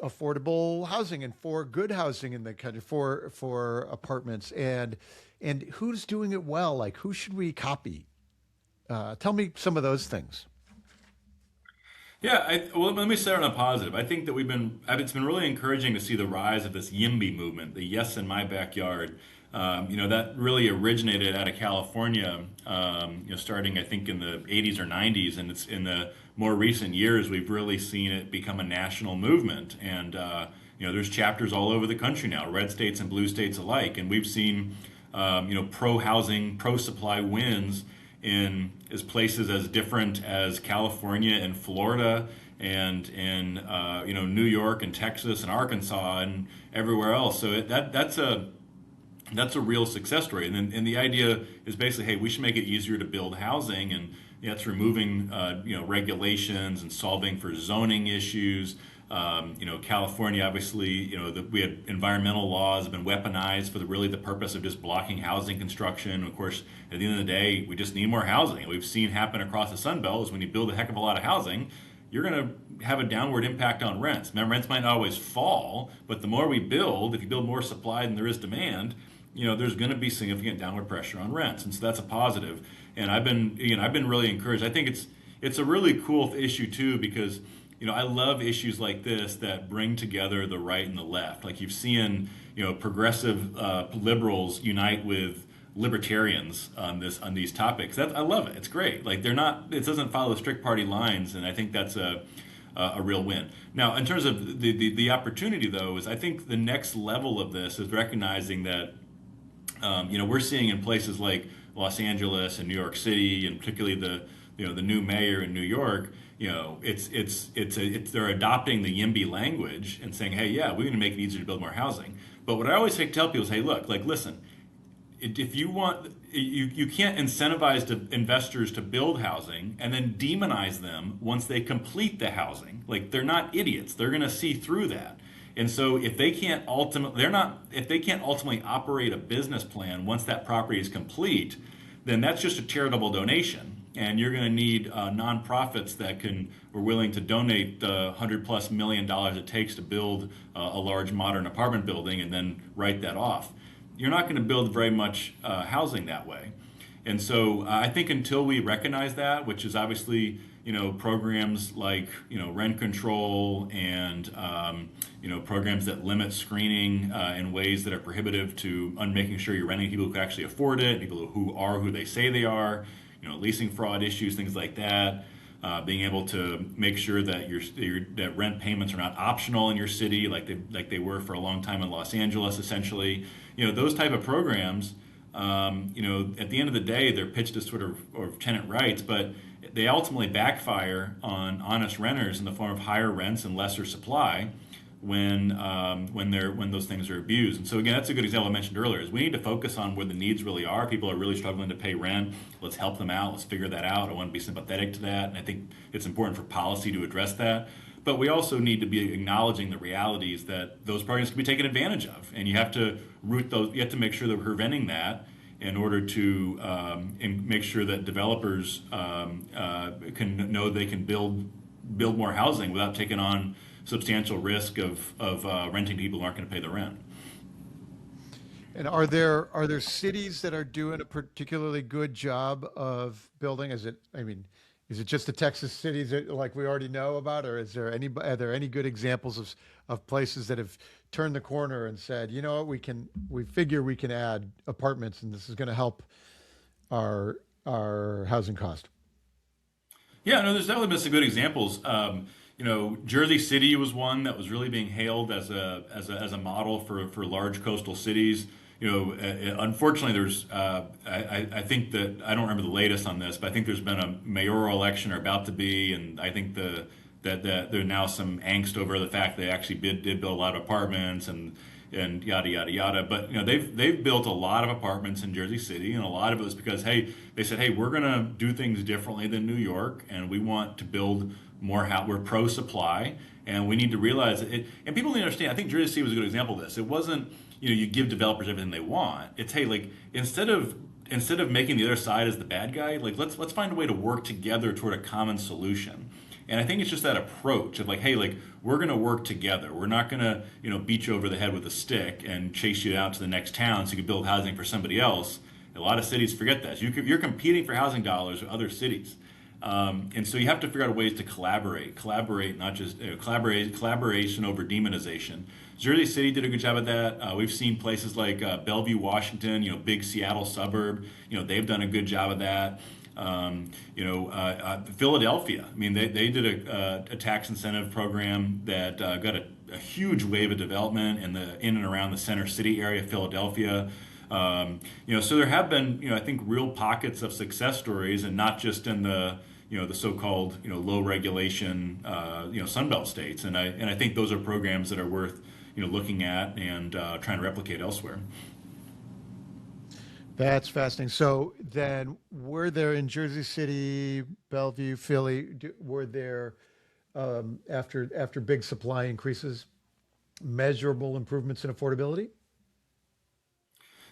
affordable housing and for good housing in the country for apartments and who's doing it well? Like who should we copy? Tell me some of those things. Yeah, well, let me start on a positive. I think that it's been really encouraging to see the rise of this YIMBY movement, the Yes in My Backyard. That really originated out of California, starting I think in the 80s or 90s, and it's in the more recent years we've really seen it become a national movement. And there's chapters all over the country now, red states and blue states alike, and we've seen pro housing, pro supply wins in as places as different as California and Florida and in New York and Texas and Arkansas and everywhere else. So that's a real success story. And the idea is basically, hey, we should make it easier to build housing, and that's removing regulations and solving for zoning issues. California, obviously, we had environmental laws have been weaponized for the purpose of just blocking housing construction. Of course, at the end of the day, we just need more housing. We've seen happen across the Sun Belt is when you build a heck of a lot of housing, you're going to have a downward impact on rents. Now, rents might not always fall, but the more we build, if you build more supply than there is demand, there's going to be significant downward pressure on rents, and so that's a positive. And I've been really encouraged. I think it's a really cool issue too, because I love issues like this that bring together the right and the left. Like you've seen, progressive liberals unite with libertarians on these topics. I love it. It's great. Like it doesn't follow strict party lines, and I think that's a real win. Now, in terms of the opportunity, though, is I think the next level of this is recognizing that we're seeing in places like Los Angeles and New York City, and particularly the new mayor in New York. They're adopting the YIMBY language and saying, hey, yeah, we're going to make it easier to build more housing. But what I always tell people is, hey, look, listen, if you want, you can't incentivize investors to build housing and then demonize them once they complete the housing. Like, they're not idiots. They're going to see through that. And so if they can't ultimately operate a business plan once that property is complete, then that's just a charitable donation. And you're going to need nonprofits that are willing to donate the $100+ million it takes to build a large modern apartment building and then write that off. You're not going to build very much housing that way. And so I think until we recognize that, which is obviously, programs like, rent control and, programs that limit screening in ways that are prohibitive to making sure you're renting people who can actually afford it, people who are who they say they are, leasing fraud issues, things like that. Being able to make sure that that rent payments are not optional in your city, like they were for a long time in Los Angeles, essentially. Those type of programs. At the end of the day, they're pitched as sort of tenant rights, but they ultimately backfire on honest renters in the form of higher rents and lesser supply when those things are abused. And so again, that's a good example I mentioned earlier. Is we need to focus on where the needs really are. People are really struggling to pay rent. Let's help them out. Let's figure that out. I want to be sympathetic to that, and I think it's important for policy to address that. But we also need to be acknowledging the realities that those programs can be taken advantage of, and you have to root those. You have to make sure that we're preventing that in order to and make sure that developers can know they can build more housing without taking on substantial risk of renting to people who aren't going to pay the rent. And are there cities that are doing a particularly good job of building? Is it just the Texas cities that, like, we already know about, or are there any good examples of places that have turned the corner and said, you know what, we figure we can add apartments and this is going to help our housing cost? Yeah, no, there's definitely been some good examples. Jersey City was one that was really being hailed as a model for large coastal cities. Unfortunately, there's I think that I don't remember the latest on this, but I think there's been a mayoral election or about to be, and I think that there's now some angst over the fact they actually did build a lot of apartments and yada yada yada. But they've built a lot of apartments in Jersey City, and a lot of it was because they said, hey, we're gonna do things differently than New York, and we want to build more house. We're pro supply, and we need to realize it. And people need to understand. I think Jersey City was a good example of this. It wasn't you give developers everything they want. It's, hey, like, instead of making the other side as the bad guy, like, let's find a way to work together toward a common solution. And I think it's just that approach of, like, hey, like, we're going to work together. We're not going to beat you over the head with a stick and chase you out to the next town so you can build housing for somebody else. A lot of cities forget that. You're competing for housing dollars with other cities. And so you have to figure out ways to collaborate, not just collaboration over demonization. Jersey City did a good job of that. We've seen places like Bellevue, Washington, big Seattle suburb. They've done a good job of that. Philadelphia. I mean, they did a tax incentive program that got a huge wave of development in and around the center city area of Philadelphia. So there have been, I think, real pockets of success stories, and not just in the so-called, low regulation, Sunbelt states. And I think those are programs that are worth, looking at and trying to replicate elsewhere. That's fascinating. So then, were there in Jersey City, Bellevue, Philly, were there after big supply increases, measurable improvements in affordability?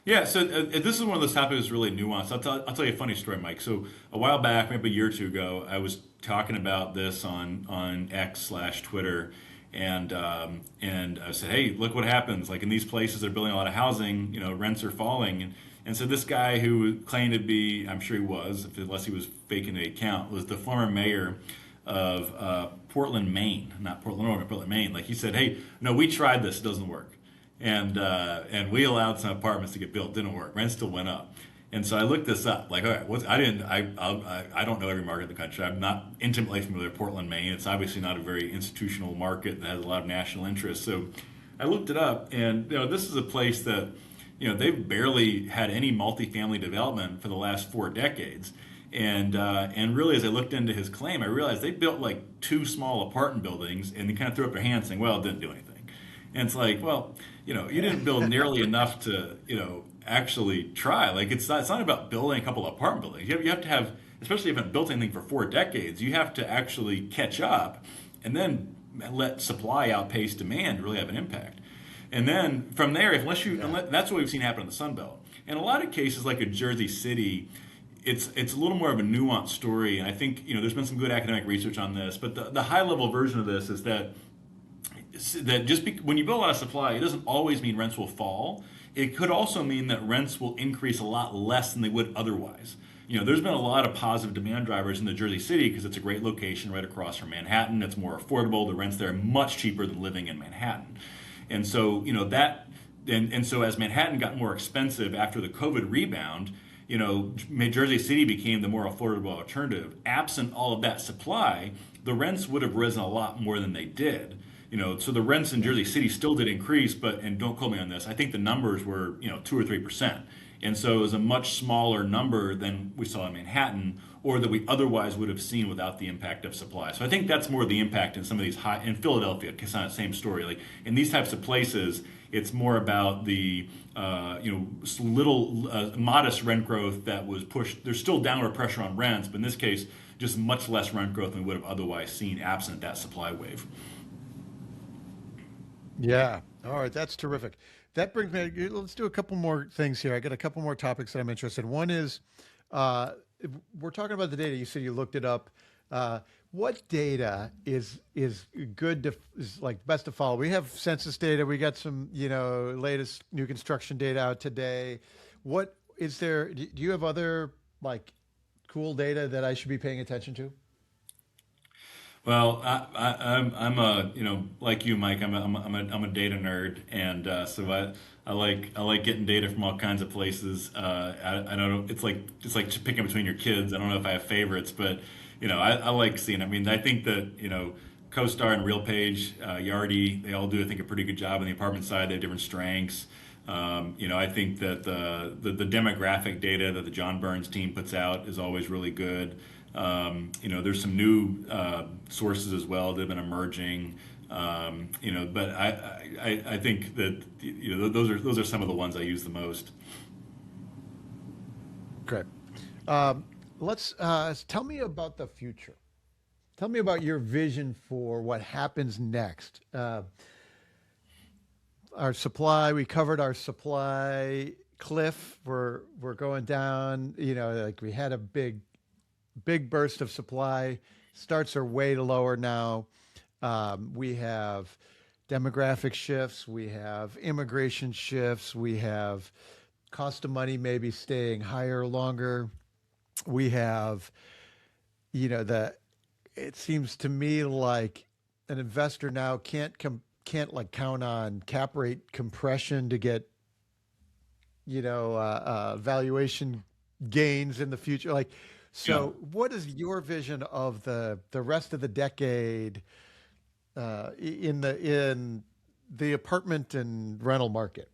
Yeah, so this is one of those topics that's really nuanced. I'll tell you a funny story, Mike. So a while back, maybe a year or two ago, I was talking about this on X/Twitter, and I said, hey, look what happens. Like, in these places, they're building a lot of housing. Rents are falling, and so this guy who claimed to be, I'm sure he was, unless he was faking the account, was the former mayor of Portland, Maine, not Portland, Oregon, Portland, Maine. Like, he said, hey, no, we tried this, it doesn't work. And we allowed some apartments to get built. Didn't work. Rent still went up. And so I looked this up. Like, all right, I don't know every market in the country. I'm not intimately familiar with Portland, Maine. It's obviously not a very institutional market that has a lot of national interest. So I looked it up, and this is a place that they've barely had any multifamily development for the last 4 decades. And really, as I looked into his claim, I realized they built like 2 small apartment buildings, and they kind of threw up their hands saying, well, it didn't do anything. And it's like, well, you didn't build nearly enough to, actually try. Like it's not about building a couple of apartment buildings. You have to have, especially if you haven't built anything for 4 decades, you have to actually catch up and then let supply outpace demand to really have an impact. And then from there, that's what we've seen happen in the Sun Belt. In a lot of cases, like a Jersey City, it's a little more of a nuanced story. And I think there's been some good academic research on this, but the high level version of this is that when you build a lot of supply, it doesn't always mean rents will fall. It could also mean that rents will increase a lot less than they would otherwise. There's been a lot of positive demand drivers in the Jersey City because it's a great location right across from Manhattan. It's more affordable. The rents there are much cheaper than living in Manhattan. And so, so as Manhattan got more expensive after the COVID rebound, Jersey City became the more affordable alternative. Absent all of that supply, the rents would have risen a lot more than they did. So the rents in Jersey City still did increase, and don't quote me on this, I think the numbers were, 2 or 3%. And so it was a much smaller number than we saw in Manhattan, or that we otherwise would have seen without the impact of supply. So I think that's more the impact in some of these in Philadelphia, it's not the same story. Like in these types of places, it's more about the modest rent growth that was pushed. There's still downward pressure on rents, but in this case, just much less rent growth than we would have otherwise seen absent that supply wave. Yeah. All right. That's terrific. That brings me, let's do a couple more things here. I got a couple more topics that I'm interested in. One is, uh, we're talking about the data. You said you looked it up. What data is good to is like best to follow? We have census data. We got some latest new construction data out today. What is there? Do you have other like cool data that I should be paying attention to? Well, I'm a like you, Mike. I'm a data nerd, and so I like getting data from all kinds of places. I don't know. It's like picking between your kids. I don't know if I have favorites, but I like seeing. I mean, I think that CoStar and RealPage, Yardi, they all do I think a pretty good job on the apartment side. They have different strengths. I think that the demographic data that the John Burns team puts out is always really good. There's some new sources as well that have been emerging. But I think that those are some of the ones I use the most. Great. Let's tell me about the future. Tell me about your vision for what happens next. Our supply, we covered our supply cliff. We're going down. Like we had a big burst of supply. Starts are way lower now. We have demographic shifts. We have immigration shifts. We have cost of money maybe staying higher longer. We have, the it seems to me like an investor now can't like count on cap rate compression to get valuation gains in the future. Like, Yeah. so what is your vision of the rest of the decade in the apartment and rental market?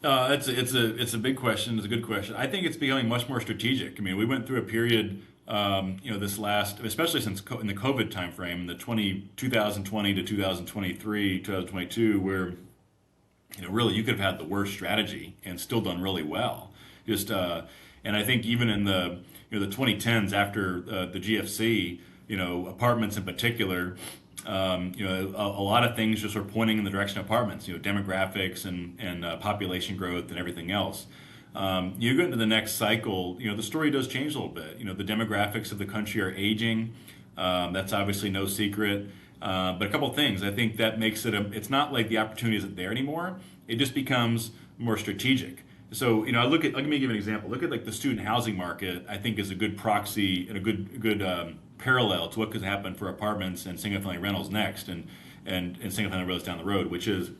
It's a big question. It's a good question. I think it's becoming much more strategic. I mean, we went through a period, this last, especially in the COVID timeframe, 2020 to 2023, 2022, where really you could have had the worst strategy and still done really well. Just and I think even in the 2010s after the GFC, apartments in particular, a lot of things just are pointing in the direction of apartments. Demographics and population growth and everything else. You go into the next cycle, the story does change a little bit. The demographics of the country are aging. That's obviously no secret. But a couple of things. I think that makes it's not like the opportunity isn't there anymore. It just becomes more strategic. So, let me give an example. Look at like the student housing market, I think is a good proxy and a good parallel to what could happen for apartments and single family rentals next and single family rentals down the road, which is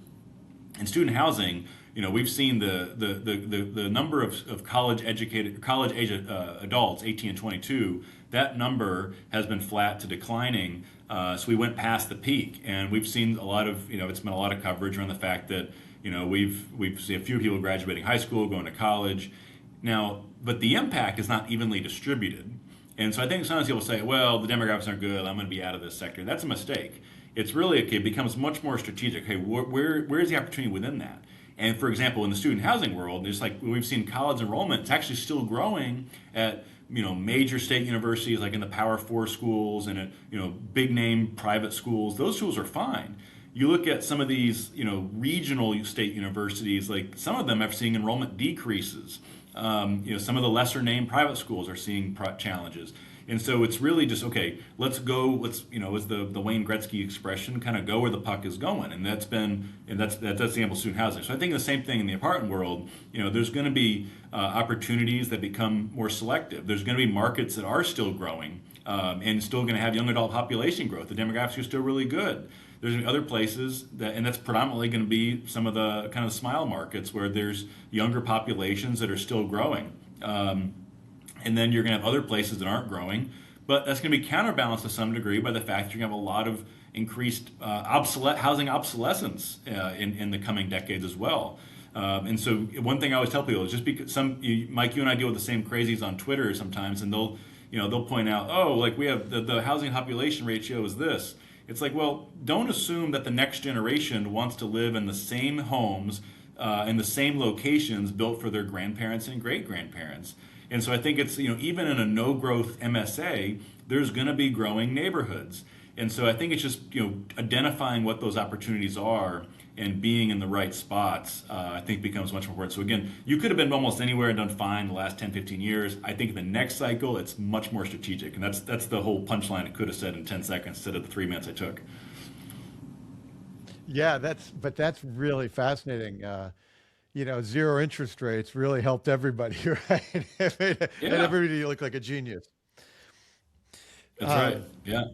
in student housing, we've seen the number of college age adults, 18 and 22, that number has been flat to declining. So we went past the peak, and we've seen a lot of, it's been a lot of coverage around the fact that, we've seen a few people graduating high school, going to college. Now, but the impact is not evenly distributed. And so I think sometimes people say, well, the demographics aren't good, I'm going to be out of this sector. That's a mistake. It's really, okay, it becomes much more strategic. Hey, where is the opportunity within that? And for example, in the student housing world, there's like we've seen college enrollment, it's actually still growing at major state universities like in the Power Four schools and at big name private schools. Those schools are fine. You look at some of these regional state universities, like some of them are seeing enrollment decreases. Some of the lesser named private schools are seeing challenges. And so it's really just, okay, let's go, as the Wayne Gretzky expression, kind of go where the puck is going. And that's the example of student housing. So I think the same thing in the apartment world. There's going to be opportunities that become more selective. There's going to be markets that are still growing and still going to have young adult population growth. The demographics are still really good. There's going to be other places and that's predominantly going to be some of the kind of smile markets where there's younger populations that are still growing. And then you're going to have other places that aren't growing, but that's going to be counterbalanced to some degree by the fact that you're going to have a lot of increased housing obsolescence in the coming decades as well. And so one thing I always tell people is just because Mike, you and I deal with the same crazies on Twitter sometimes, and they'll point out, oh, like we have the housing population ratio is this. It's like, well, don't assume that the next generation wants to live in the same homes in the same locations built for their grandparents and great-grandparents. And so I think it's, even in a no-growth MSA, there's going to be growing neighborhoods. And so I think it's just, identifying what those opportunities are and being in the right spots, I think becomes much more important. So again, you could have been almost anywhere and done fine the last 10, 15 years. I think in the next cycle, it's much more strategic. And that's the whole punchline I could have said in 10 seconds instead of the 3 minutes I took. Yeah, that's really fascinating. Zero interest rates really helped everybody, right? It made Yeah, everybody look like a genius. that's Uh, right. Yeah.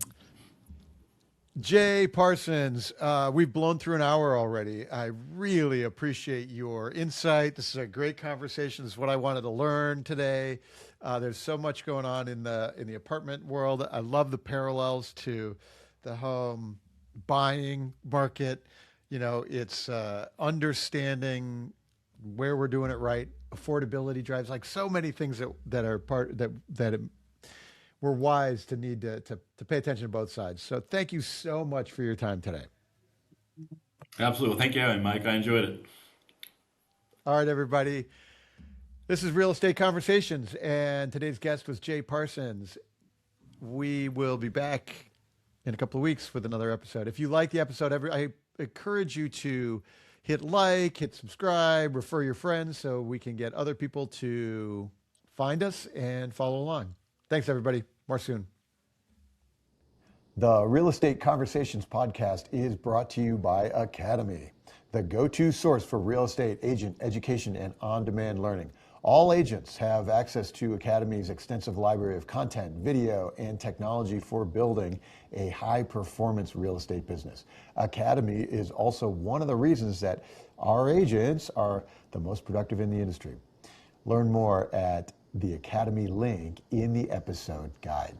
Jay Parsons, we've blown through an hour already. I really appreciate your insight. This is a great conversation. This is what I wanted to learn today. There's so much going on in the apartment world. I love the parallels to the home buying market. It's understanding where we're doing it right. Affordability drives, like so many things that are we're wise to need to pay attention to both sides. So thank you so much for your time today. Absolutely. Well, thank you, Mike. I enjoyed it. All right, everybody. This is Real Estate Conversations, and today's guest was Jay Parsons. We will be back in a couple of weeks with another episode. If you like the episode, I encourage you to hit like, hit subscribe, refer your friends so we can get other people to find us and follow along. Thanks, everybody. More soon. The Real Estate Conversations podcast is brought to you by Academy, the go-to source for real estate agent education and on-demand learning. All agents have access to Academy's extensive library of content, video, and technology for building a high-performance real estate business. Academy is also one of the reasons that our agents are the most productive in the industry. Learn more at the Academy link in the episode guide.